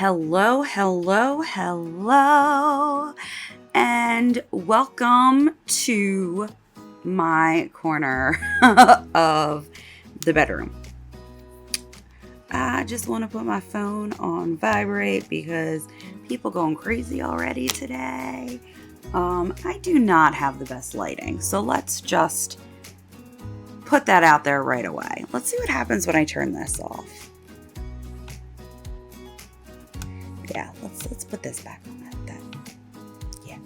Hello, hello, hello, and welcome to my corner of the bedroom. I just want to put my phone on vibrate because people going crazy already today. I do not have the best lighting, so let's just put that out there right away. Let's see what happens when I turn this off. Yeah, let's put this back on it then. Yeah,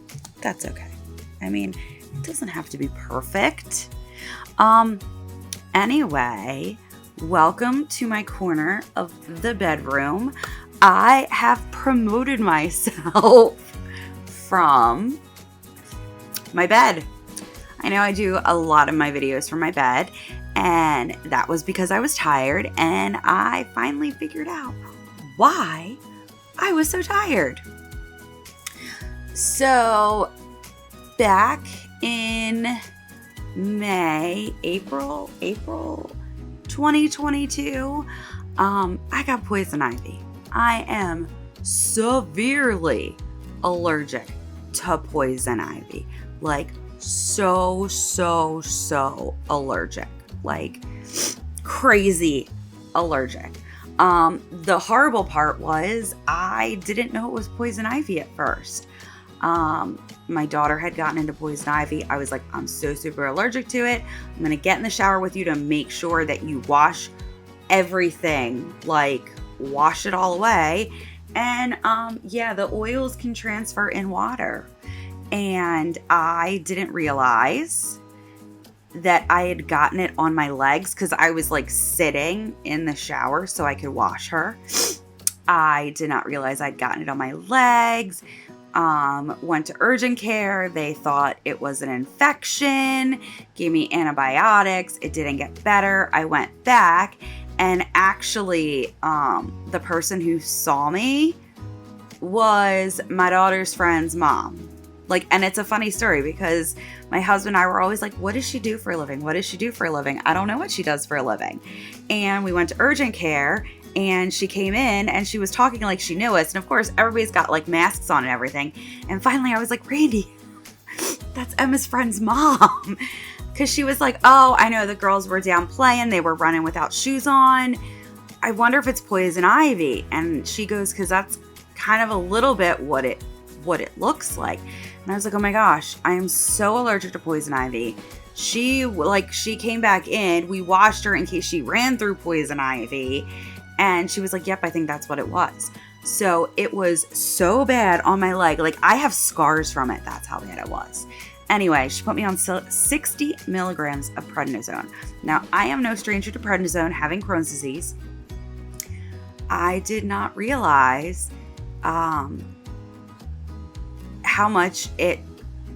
that's okay. I mean, it doesn't have to be perfect. Anyway, welcome to my corner of the bedroom. I have promoted myself from my bed. I know I do a lot of my videos from my bed, and that was because I was tired, and I finally figured out why I was so tired. So back in April 2022, I got poison ivy. I am severely allergic to poison ivy. Like so allergic. Like crazy allergic. The horrible part was I didn't know it was poison ivy at first. My daughter had gotten into poison ivy. I was like, I'm so super allergic to it. I'm going to get in the shower with you to make sure that you wash everything, like wash it all away. And the oils can transfer in water. And I didn't realize that I had gotten it on my legs because I was like sitting in the shower so I could wash her. I did not realize I'd gotten it on my legs. Went to urgent care. They thought it was an infection, gave me antibiotics. It didn't get better. I went back, and actually the person who saw me was my daughter's friend's mom. And it's a funny story because my husband and I were always like, what does she do for a living? What does she do for a living? I don't know what she does for a living. And we went to urgent care, and she came in and she was talking like she knew us. And of course, everybody's got like masks on and everything. And finally I was like, Randy, that's Emma's friend's mom. Because she was like, oh, I know the girls were down playing. They were running without shoes on. I wonder if it's poison ivy. And she goes, because that's kind of a little bit what it looks like. And I was like, oh my gosh, I am so allergic to poison ivy. She came back in, we washed her in case she ran through poison ivy. And she was like, yep, I think that's what it was. So it was so bad on my leg. Like I have scars from it. That's how bad it was. Anyway, she put me on 60 milligrams of prednisone. Now, I am no stranger to prednisone, having Crohn's disease. I did not realize how much it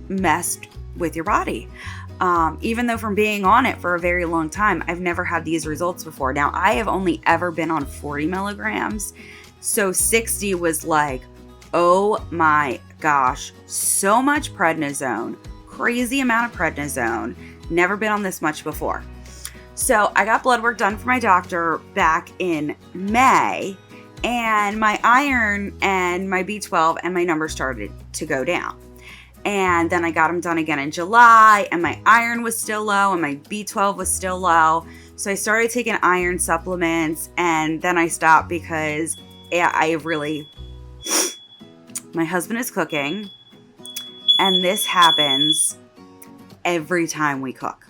messed with your body. Even though from being on it for a very long time, I've never had these results before. Now, I have only ever been on 40 milligrams. So 60 was like, oh my gosh, so much prednisone, crazy amount of prednisone. Never been on this much before. So I got blood work done for my doctor back in May, and my iron and my B12 and my numbers started to go down. And then I got them done again in July, and my iron was still low and my B12 was still low. So I started taking iron supplements, and then I stopped because my husband is cooking, and this happens every time we cook.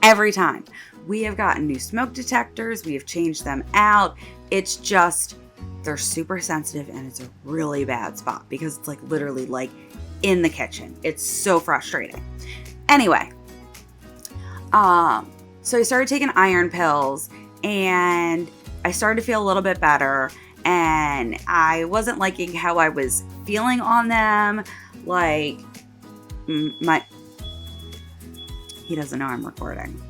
Every time. We have gotten new smoke detectors. We have changed them out. It's just, they're super sensitive, and it's a really bad spot because it's like literally like in the kitchen. It's so frustrating. Anyway, so I started taking iron pills, and I started to feel a little bit better, and I wasn't liking how I was feeling on them. Like he doesn't know I'm recording.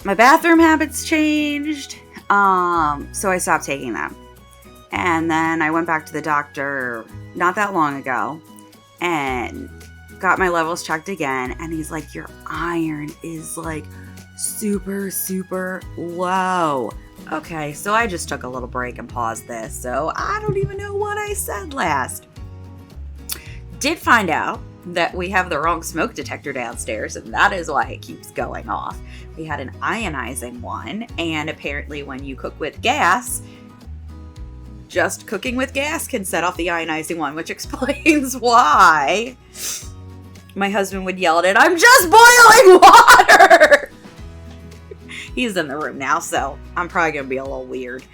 My bathroom habits changed, so I stopped taking them. And then I went back to the doctor not that long ago and got my levels checked again. And he's like, your iron is like super, super low. Okay, so I just took a little break and paused this. So I don't even know what I said last. Did find out that we have the wrong smoke detector downstairs, and that is why it keeps going off. We had an ionizing one, and apparently when you cook with gas, just cooking with gas can set off the ionizing one, which explains why my husband would yell at it, I'm just boiling water! He's in the room now, so I'm probably going to be a little weird.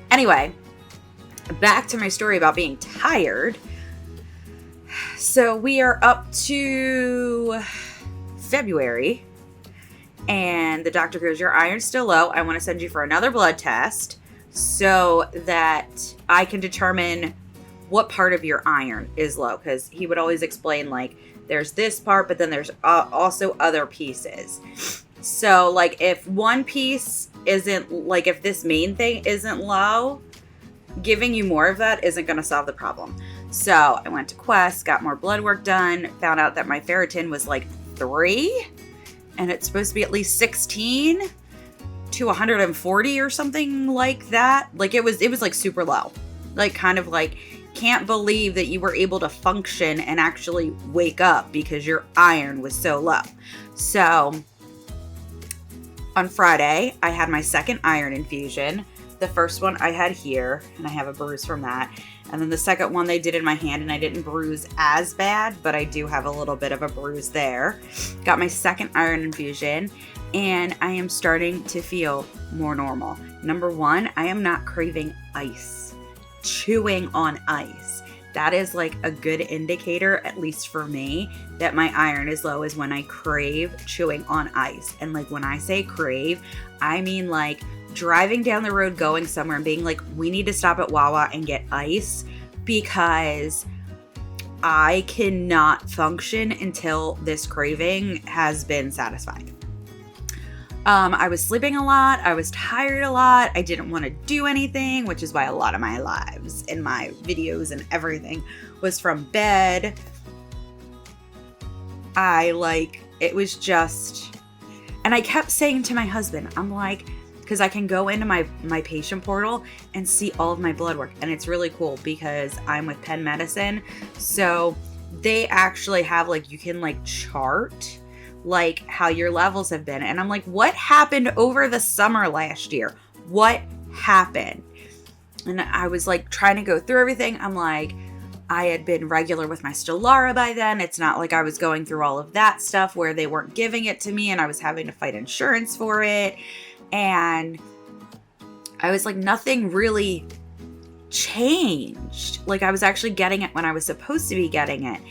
Anyway, back to my story about being tired. So we are up to February, and the doctor goes, your iron's still low. I want to send you for another blood test so that I can determine what part of your iron is low. Because he would always explain, like, there's this part, but then there's also other pieces. So, like, if one piece isn't, like, if this main thing isn't low, giving you more of that isn't going to solve the problem. So I went to Quest, got more blood work done, found out that my ferritin was like 3, and it's supposed to be at least 16 to 140 or something like that. Like it was like super low. Like kind of like, can't believe that you were able to function and actually wake up because your iron was so low. So on Friday, I had my second iron infusion. The first one I had here, and I have a bruise from that. And then the second one they did in my hand, and I didn't bruise as bad, but I do have a little bit of a bruise there. Got my second iron infusion, and I am starting to feel more normal. Number one, I am not craving ice. Chewing on ice. That is like a good indicator, at least for me, that my iron is low is when I crave chewing on ice. And like when I say crave, I mean like driving down the road going somewhere and being like, we need to stop at Wawa and get ice because I cannot function until this craving has been satisfied. I was sleeping a lot. I was tired a lot. I didn't want to do anything, which is why a lot of my lives and my videos and everything was from bed. It was just, and I kept saying to my husband, I'm like, because I can go into my patient portal and see all of my blood work. And it's really cool because I'm with Penn Medicine. So they actually have like, you can like chart like how your levels have been. And I'm like, what happened over the summer last year? What happened? And I was like trying to go through everything. I'm like, I had been regular with my Stelara by then. It's not like I was going through all of that stuff where they weren't giving it to me and I was having to fight insurance for it. And I was like, nothing really changed. Like I was actually getting it when I was supposed to be getting it.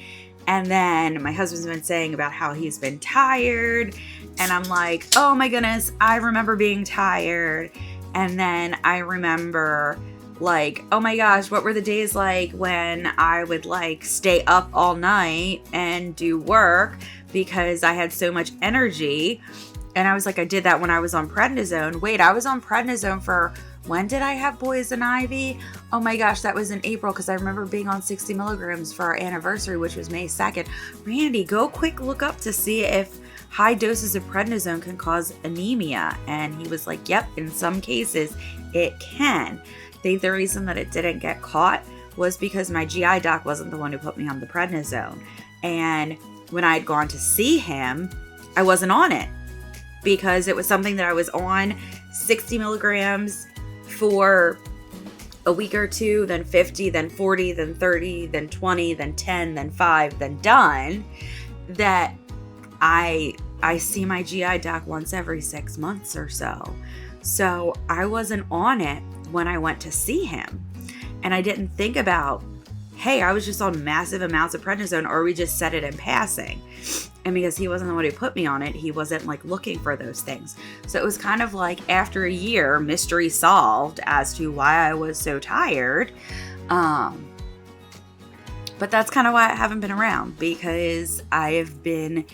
And then my husband's been saying about how he's been tired. And I'm like, oh my goodness, I remember being tired. And then I remember like, oh my gosh, what were the days like when I would like stay up all night and do work because I had so much energy. And I was like, I did that when I was on prednisone. Wait, I was on prednisone for, when did I have poison ivy? Oh my gosh, that was in April because I remember being on 60 milligrams for our anniversary, which was May 2nd. Randy, go quick look up to see if high doses of prednisone can cause anemia. And he was like, yep, in some cases it can. I think the reason that it didn't get caught was because my GI doc wasn't the one who put me on the prednisone. And when I had gone to see him, I wasn't on it because it was something that I was on 60 milligrams for a week or two, then 50, then 40, then 30, then 20, then 10, then 5, then done, that I see my GI doc once every 6 months or so. So I wasn't on it when I went to see him. And I didn't think about, hey, I was just on massive amounts of prednisone, or we just said it in passing. And because he wasn't the one who put me on it, he wasn't like looking for those things. So it was kind of like after a year, mystery solved as to why I was so tired. But that's kind of why I haven't been around, because I have been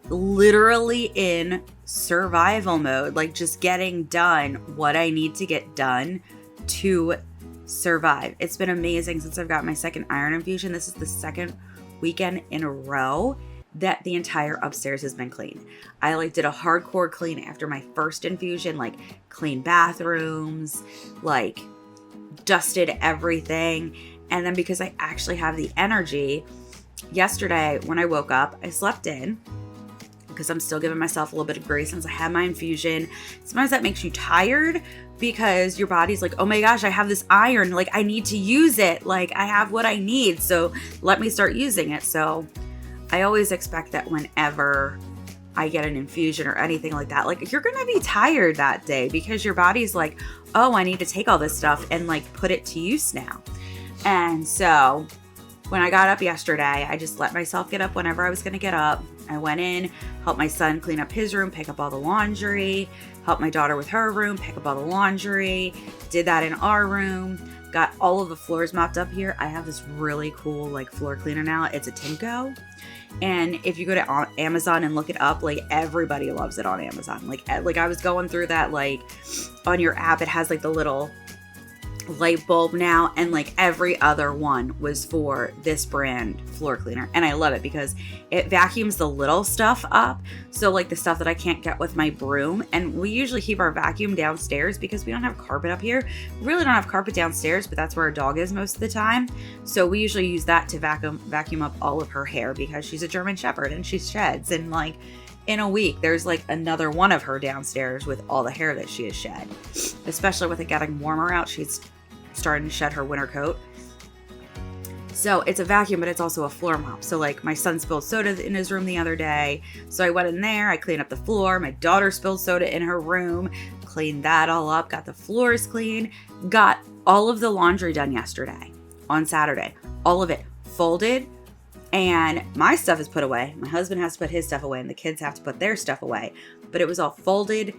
literally in survival mode, like just getting done what I need to get done to survive. It's been amazing since I've got my second iron infusion. This is the second weekend in a row that the entire upstairs has been clean. I like did a hardcore clean after my first infusion, like clean bathrooms, like dusted everything. And then because I actually have the energy, yesterday when I woke up, I slept in because I'm still giving myself a little bit of grace since I had my infusion. Sometimes that makes you tired because your body's like, oh my gosh, I have this iron. Like, I need to use it. Like, I have what I need. So let me start using it. So I always expect that whenever I get an infusion or anything like that, like, you're going to be tired that day because your body's like, oh, I need to take all this stuff and like put it to use now. And so when I got up yesterday, I just let myself get up whenever I was going to get up. I went in, helped my son clean up his room, pick up all the laundry, helped my daughter with her room, pick up all the laundry, did that in our room, got all of the floors mopped up here. I have this really cool like floor cleaner now. It's a Tinko. And if you go to Amazon and look it up, like everybody loves it on Amazon. Like I was going through that, like on your app, it has like the little light bulb now, and like every other one was for this brand floor cleaner. And I love it because it vacuums the little stuff up. So like the stuff that I can't get with my broom. And we usually keep our vacuum downstairs because we don't have carpet up here. We really don't have carpet downstairs, but that's where our dog is most of the time. So we usually use that to vacuum up all of her hair because she's a German Shepherd and she sheds. And like in a week, there's like another one of her downstairs with all the hair that she has shed. Especially with it getting warmer out, she's starting to shed her winter coat. So it's a vacuum, but it's also a floor mop. So like my son spilled soda in his room the other day. So I went in there, I cleaned up the floor. My daughter spilled soda in her room, cleaned that all up, got the floors clean, got all of the laundry done yesterday on Saturday. All of it folded, and my stuff is put away. My husband has to put his stuff away and the kids have to put their stuff away. But it was all folded,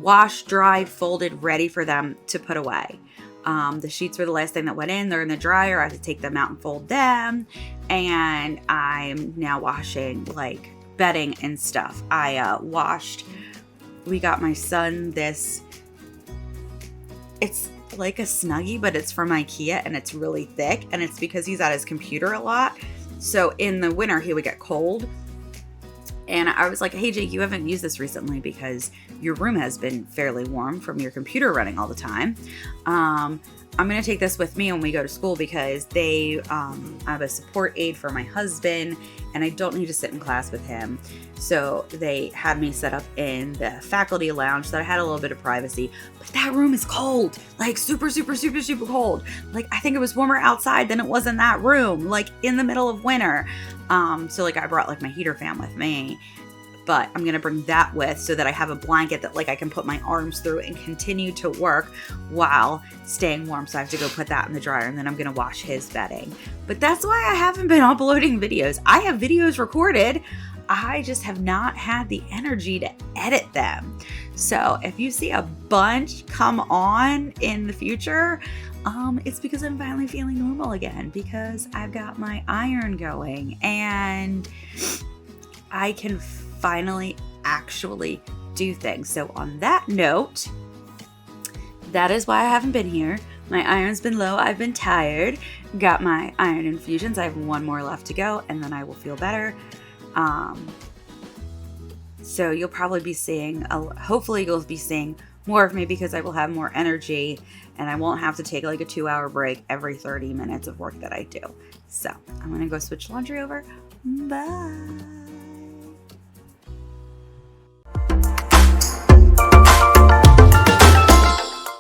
washed, dried, folded, ready for them to put away. The sheets were the last thing that went in. They're in the dryer. I have to take them out and fold them. And I'm now washing like bedding and stuff. We got my son this, it's like a Snuggie, but it's from IKEA and it's really thick. And it's because he's at his computer a lot. So in the winter, he would get cold. And I was like, hey, Jake, you haven't used this recently because your room has been fairly warm from your computer running all the time. I'm going to take this with me when we go to school because I have a support aide for my husband and I don't need to sit in class with him. So they had me set up in the faculty lounge so that I had a little bit of privacy. But that room is cold, like super, super, super, super cold. Like I think it was warmer outside than it was in that room, like in the middle of winter. So like I brought like my heater fan with me, but I'm going to bring that with so that I have a blanket that like I can put my arms through and continue to work while staying warm. So I have to go put that in the dryer and then I'm going to wash his bedding. But that's why I haven't been uploading videos. I have videos recorded. I just have not had the energy to edit them. So if you see a bunch come on in the future, it's because I'm finally feeling normal again because I've got my iron going and I can finally actually do things. So on that note, that is why I haven't been here. My iron's been low. I've been tired. Got my iron infusions. I have one more left to go and then I will feel better. So you'll probably be seeing, hopefully you'll be seeing more of me because I will have more energy and I won't have to take like a 2-hour break every 30 minutes of work that I do. So I'm going to go switch laundry over. Bye.